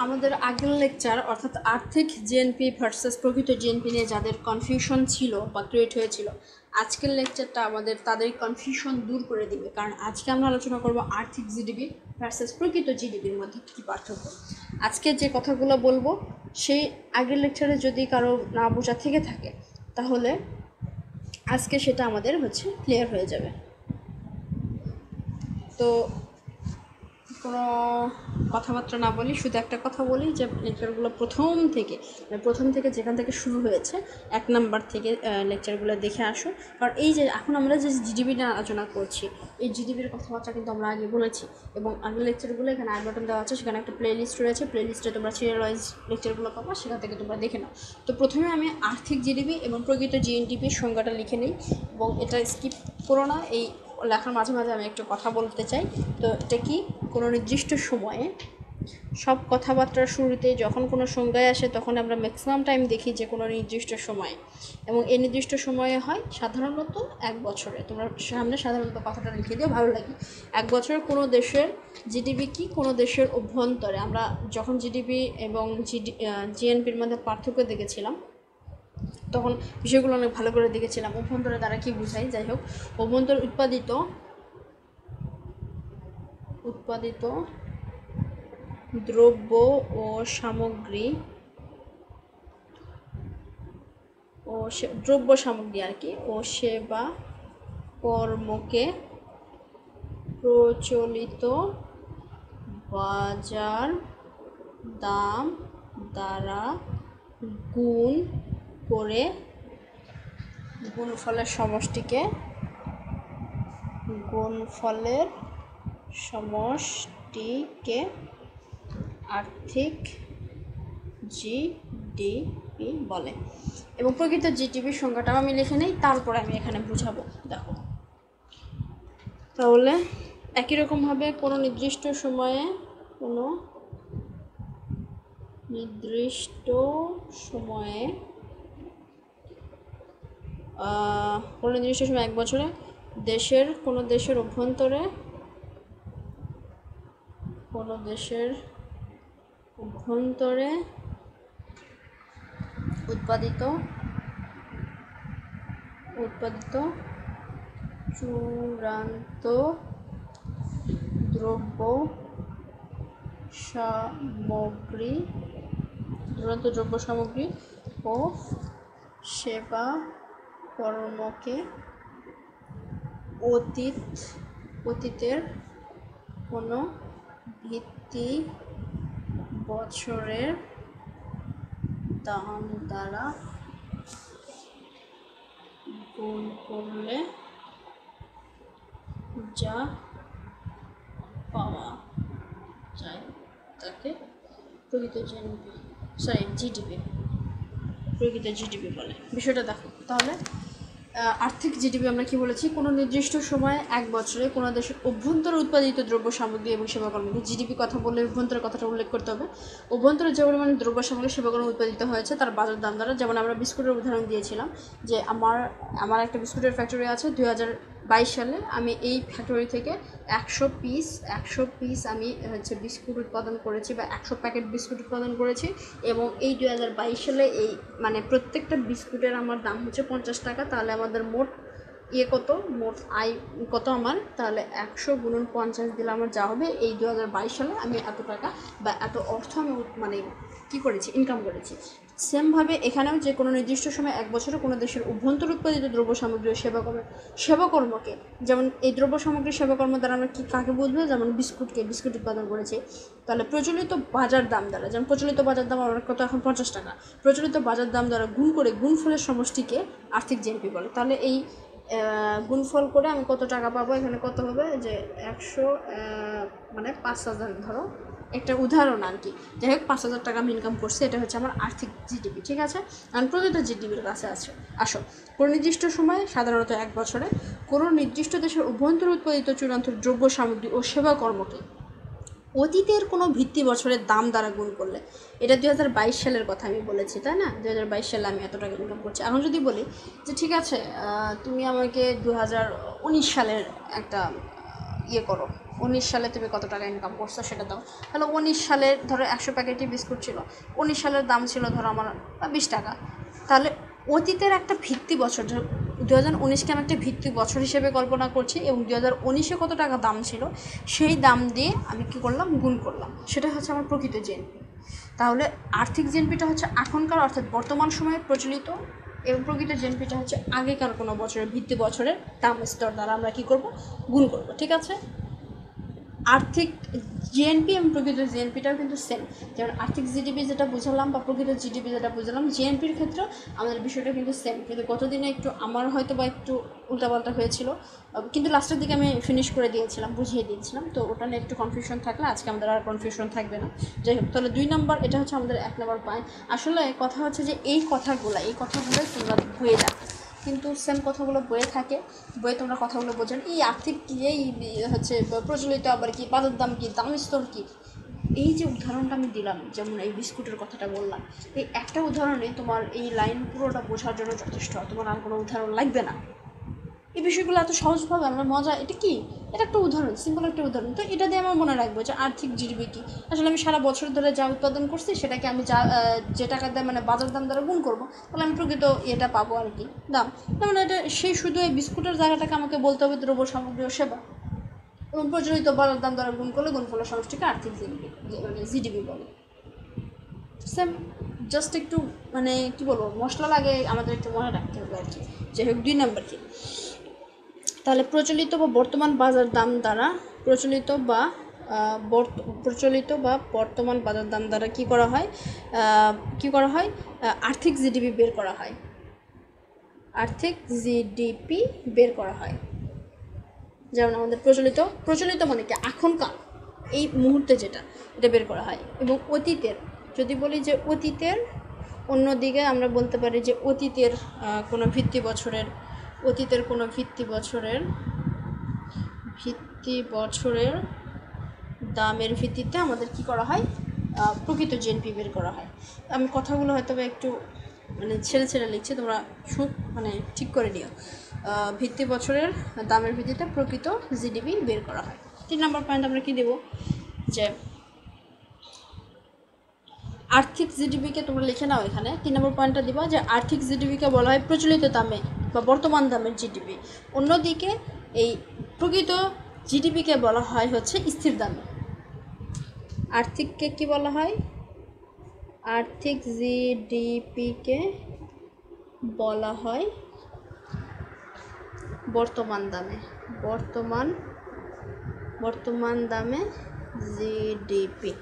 আমাদের আগের লেকচার অর্থাৎ আর্থিক জিএনপি ভার্সেস প্রকৃত জিএনপি নিয়ে যাদের কনফিউশন ছিল বা ক্রিয়েট হয়েছিল, আজকের লেকচারটা আমাদের তাদের কনফিউশন দূর করে দিবে। কারণ আজকে আমরা আলোচনা করব আর্থিক জিডিপি ভার্সেস প্রকৃত জিডিপির মধ্যে কী পার্থক্য। আজকে যে কথাগুলো বলবো সেই আগের লেকচারে যদি কারো না বোঝা থেকে থাকে তাহলে আজকে সেটা আমাদের ক্লিয়ার হয়ে যাবে। তো কোনো কথাবার্তা না বলি, শুধু একটা কথা বলি যে লেকচারগুলো প্রথম থেকে যেখান থেকে শুরু হয়েছে 1 নাম্বার থেকে লেকচারগুলো দেখে আসো। কারণ এই যে এখন আমরা যে জিডিপি নিয়ে আলোচনা করছি, এই জিডিপির কথাবার্তা কিন্তু আমরা আগে বলেছি এবং আগের লেকচারগুলো এখানে আই বাটন দেওয়া আছে, সেখানে একটা প্লেলিস্ট রয়েছে, প্লেলিস্টে তোমরা সিরিয়াল ওয়াইজ লেকচারগুলো পাবা, সেখান থেকে তোমরা দেখে নাও। তো প্রথমে আমি আর্থিক জিডিপি এবং প্রকৃত জিএনডিপির সংজ্ঞাটা লিখে নিই এবং এটা স্কিপ করো না। এই লেখার মাঝে মাঝে আমি একটু কথা বলতে চাই। তো এটা কি, কোনো নির্দিষ্ট সময়ে সব কথাবার্তার শুরুতে যখন কোনো সংজ্ঞায় আসে তখন আমরা ম্যাক্সিমাম টাইম দেখি যে কোনো নির্দিষ্ট সময়ে, এবং এই নির্দিষ্ট সময়ে হয় সাধারণত 1 বছরে। তোমরা সামনে সাধারণত কথাটা লিখে দিও, ভালো লাগে। 1 বছরে কোনো দেশের জিডিপি কি, কোনো দেশের অভ্যন্তরে আমরা যখন জিডিপি এবং জিএনপির মধ্যে পার্থক্য দেখেছিলাম তখন বিষয়গুলো অনেক ভালো করে দেখেছিলাম। অভ্যন্তরে দ্বারা কি বোঝায়, যাই হোক, অভ্যন্তর উৎপাদিত দ্রব্য ও সামগ্রী আর কি ও সেবা কর্মকে প্রচলিত বাজার দাম দ্বারা গুণ করে গুণফলের সমষ্টিকে আর্থিক জিডিপি বলে। এবং প্রকৃত জিডিপির সংজ্ঞাটাও আমি লিখে নেই, তারপরে আমি এখানে বুঝাবো। দেখো, তাহলে একই রকমভাবে কোনো নির্দিষ্ট সময়ে 1 বছরে কোনো দেশের অভ্যন্তরে উৎপাদিত চূড়ান্ত দ্রব্য সামগ্রী ও সেবা কর্মকে অতীতের কোনো ভিত্তি বছরের দাম দ্বারা গুণ করলে যা পাওয়া যায় তাকে প্রকৃত জিডিপি বলে। বিষয়টা দেখো তাহলে, আর্থিক জিডিপি আমরা কি বলেছি, কোনো নির্দিষ্ট সময়ে 1 বছরে কোনো দেশের অভ্যন্তরে উৎপাদিত দ্রব্য সামগ্রী এবং সেবাকর্মকে, জিডিপি কথা বললে অভ্যন্তরের কথাটা উল্লেখ করতে হবে। অভ্যন্তরে যে পরিমাণে দ্রব্য সামগ্রী সেবাকর্ম উৎপাদিত হয়েছে তার বাজার দাম দ্বারা, যেমন আমরা বিস্কুটের উদাহরণ দিয়েছিলাম যে আমার একটা বিস্কুটের ফ্যাক্টরি আছে। 2022 সালে আমি এই ফ্যাক্টরি থেকে 100 পিস আমি বিস্কুট উৎপাদন করেছি বা 100 প্যাকেট বিস্কুট উৎপাদন করেছি, এবং এই 2022 সালে এই প্রত্যেকটা বিস্কুটের আমার দাম 50 টাকা। তাহলে আমাদের মোট আয় কত আমার, তাহলে 100 গুণন 50 দিলে আমার যা হবে, এই 2022 সালে আমি এত টাকা বা এত অর্থ আমি ইনকাম করেছি। সেমভাবে এখানেও যে কোনো নির্দিষ্ট সময় 1 বছরে কোনো দেশের অভ্যন্তর উৎপাদিত দ্রব্য সামগ্রী ও সেবাকর্মকে, যেমন এই দ্রব্য সামগ্রী সেবাকর্ম দ্বারা আমরা কাকে বুঝবো, যেমন বিস্কুট উৎপাদন করেছি, তাহলে প্রচলিত বাজার দাম দ্বারা, যেমন প্রচলিত বাজার দাম আমার কত এখন 50 টাকা, প্রচলিত বাজার দাম দ্বারা গুণ করে গুণফলের সমষ্টিকে আর্থিক জিডিপি বলে। তাহলে এই গুণফল করে আমি কত টাকা পাবো, এখানে কত হবে যে 100 5,000, ধরো একটা উদাহরণ আর কি, যাই হোক 5,000 টাকা আমি ইনকাম করছি, এটা হচ্ছে আমার আর্থিক জিডিপি। ঠিক আছে, আর প্রকৃত জিডিপির কাছে আসো, কোনো নির্দিষ্ট সময়ে সাধারণত 1 বছরে কোনো নির্দিষ্ট দেশের অভ্যন্তরে উৎপাদিত চূড়ান্ত দ্রব্য সামগ্রী ও সেবা কর্মকে অতীতের কোনো ভিত্তি বছরের দাম দ্বারা গুণ করলে, এটা 2022 সালের কথা আমি বলেছি, তাই না? 2022 সালে আমি এত টাকা ইনকাম করছি। এখন যদি বলি যে ঠিক আছে, তুমি আমাকে 2019 সালের একটা করো, সালে তুমি কত টাকা ইনকাম করছো সেটা দাও। তাহলে সালের ধরো 100 প্যাকেটই বিস্কুট ছিল, সালের দাম ছিল ধরো আমার 20 টাকা। তাহলে অতীতের একটা ভিত্তি বছর, 2019কে আমি একটা ভিত্তি বছর হিসেবে কল্পনা করছি এবং 2019-এ কত টাকা দাম ছিল সেই দাম দিয়ে আমি কী করলাম, গুণ করলাম। সেটা হচ্ছে আমার প্রকৃত জিএনপি। তাহলে আর্থিক জিএনপিটা হচ্ছে এখনকার অর্থাৎ বর্তমান সময়ে প্রচলিত এবং প্রকৃত জিএনপিটা হচ্ছে আগেকার কোনো বছরের ভিত্তি বছরের দাম স্তর দ্বারা আমরা কী করব, গুণ করব। ঠিক আছে, আর্থিক জিএনপি এবং প্রকৃত জিএনপিটাও কিন্তু সেম। যেমন আর্থিক জিডিপি যেটা বুঝালাম বা প্রকৃত জিডিপি যেটা বুঝালাম, জিএনপির ক্ষেত্রেও আমাদের বিষয়টা কিন্তু সেম। কিন্তু গতদিনে একটু আমার হয়তো বা একটু উল্টাপাল্টা হয়েছিল, কিন্তু লাস্টের দিকে আমি ফিনিশ করে দিয়েছিলাম, বুঝিয়ে দিয়েছিলাম। তো ওটা নিয়ে একটু কনফিউশন থাকলে আজকে আমাদের আর কনফিউশন থাকবে না। যাই হোক, তাহলে 2 নম্বর, এটা হচ্ছে আমাদের 1 নম্বর পয়েন্ট। আসলে কথা হচ্ছে যে এই কথাগুলোই তোমরা বইয়ে দেখো, কিন্তু সেম কথাগুলো বইয়ে থাকে, বইয়ে তোমরা কথাগুলো বোঝেন। এই আর্থিক কী, এই হচ্ছে প্রচলিত, আবার কি বাজার দাম কী, দাম স্তর কী। এই যে উদাহরণটা আমি দিলাম, যেমন এই বিস্কুটের কথাটা বললাম, এই একটা উদাহরণে তোমার এই লাইন পুরোটা বোঝার জন্য যথেষ্ট, তোমার আর কোনো উদাহরণ লাগবে না। এই বিষয়গুলো এত সহজভাবে আমরা মজা, এটা কি, এটা একটা উদাহরণ, সিম্পল একটা উদাহরণ। তো এটা দিয়ে আমার মনে রাখবো যে আর্থিক জিডিপি কী। আসলে আমি সারা বছর ধরে যা উৎপাদন করছি সেটাকে আমি যে টাকা দেয় মানে বাজার দাম দ্বারা গুণ করবো, তাহলে আমি প্রকৃত এটা পাবো আর কি, দাম। যেমন এটা সেই শুধু এই বিস্কুটের জায়গাটাকে আমাকে বলতে হবে দ্রব্য সামগ্রী ও সেবা, এবং প্রচলিত বাজার দাম দ্বারা গুণ করলে গুণফলের সমষ্টিকে আর্থিক জিডিপি মানে জিডিপি বলে। সেম, জাস্ট একটু মানে কী বলবো, মশলা লাগে আমাদের একটু মনে রাখতে হবে আর কি। যাই হোক, 2 নম্বর কি, তাহলে প্রচলিত বা বর্তমান বাজার দাম দ্বারা প্রচলিত বা বর্তমান বাজার দাম দ্বারা কী করা হয় আর্থিক জিডিপি বের করা হয়। আর্থিক জিডিপি বের করা হয়। যেমন আমাদের প্রচলিত মানে কি, এখনকার এই মুহূর্তে যেটা, এটা বের করা হয়। এবং অতীতের, যদি বলি যে অতীতের অন্যদিকে আমরা বলতে পারি যে অতীতের কোনো ভিত্তি বছরের দামের ভিত্তিতে আমাদের কি করা হয়, প্রকৃত জিএনপি বের করা হয়। আমি কথাগুলো হয়তো একটু মানে ছেড়ে লিখছি, তোমরা মানে ঠিক করে নিও। ভিত্তি বছরের দামের ভিত্তিতে প্রকৃত জিডিপি বের করা হয়। 3 নম্বর পয়েন্ট আমরা কি দেব, যে আর্থিক জিডিপিকে তোমরা লিখে নাও এখানে। 3 নম্বর পয়েন্টটা দিবা যে আর্থিক জিডিপিকে বলা হয় প্রচলিত দামে বা বর্তমান দামের জিডিপি। অন্যদিকে এই প্রকৃত জিডিপিকে বলা হয় হচ্ছে স্থির দামে। আর্থিককে কি বলা হয়, আর্থিক জিডিপিকে বলা হয় বর্তমান দামে জিডিপি।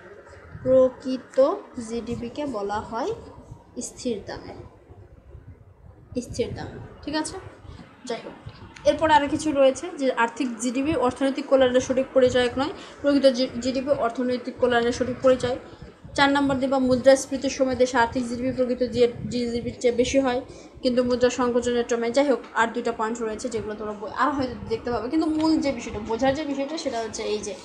প্রকৃত জিডিপিকে বলা হয় স্থির দামে। ঠিক আছে, যাই হোক, এরপর আরও কিছু রয়েছে যে আর্থিক জিডিপি অর্থনৈতিক কল্যাণের সঠিক পরিচায়ক নয়, প্রকৃত জিডিপি অর্থনৈতিক কল্যাণের সঠিক পরিচয়। 4 নম্বর দিবা মুদ্রাস্ফীতির সময় দেশে আর্থিক জিডিপি প্রকৃত জিডিপির চেয়ে বেশি হয়, কিন্তু মুদ্রা সংকোচনের সময়। যাই হোক, আর 2টা পয়েন্ট রয়েছে যেগুলো তোমরা আর হয়তো দেখতে পাবে, কিন্তু মূল যে বিষয়টা বোঝার যে বিষয়টা সেটা হচ্ছে এই যে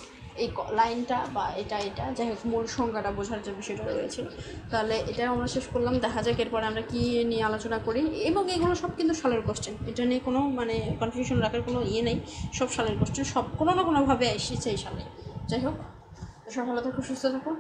এই লাইনটা বা এটা যাই হোক, মূল সংখ্যাটা বোঝার যে বিষয়টা রয়েছিল। তাহলে এটা আমরা শেষ করলাম, দেখা যাক এরপরে আমরা কী নিয়ে আলোচনা করি। এবং এগুলো সব কিন্তু সালের কোশ্চেন, এটা নিয়ে কোনো মানে কনফিউশন রাখার কোনো নেই, সব সালের কোশ্চেন, সব কোনো না কোনোভাবে এসেছে এই সালে। যাই হোক, সব ভালো থাকো, সুস্থ থাকো।